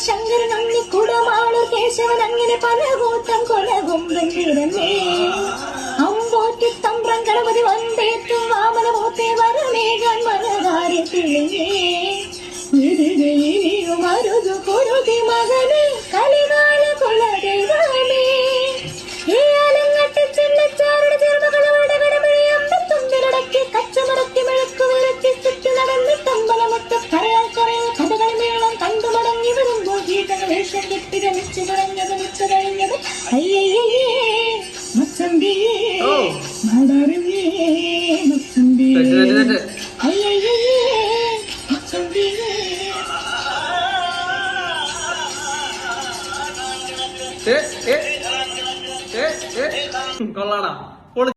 ശങ്കരനന്നി കുടമാളൂർ കേശവൻ അങ്ങനെ പല കൂട്ടം കൊലകൊമ്പൻ പിറന്നേ അമ്പോറ്റി തമ്പ്രം ഗണപതി വന്തേറ്റും വാമനമൂർത്തെ വരമേകാൻ മനകാരി തിളിഞ്ഞേ മരുതു കുരുതി മകനെ കലികാല കുലദൈവമേ ഈ അലങ്ങട്ടി ചില്ലച്ചാറുടെ ചെറുമകളുടെ കടമഴി അമ്പത്തുമ്പിലടക്കി കച്ചമടക്കി മെഴുക്കു വിളക്കി ചുറ്റി നടന്ന് തമ്പലമൊത്ത കരയാൽ കരയാൽ കഥകൾ മേളം കണ്ടു മടങ്ങി വരുമ്പോൾ ഗീതകൾ വേഷം കെട്ടി രമിച്ചു തുടങ്ങിയത് മിച്ചു കഴിഞ്ഞത് അയ്യയ്യേ മച്ചമ്പിയേ മടരുവേ മച്ചമ്പിയേ അയ്യയ്യേ മച്ചമ്പിയേ കൊള്ളാടാ.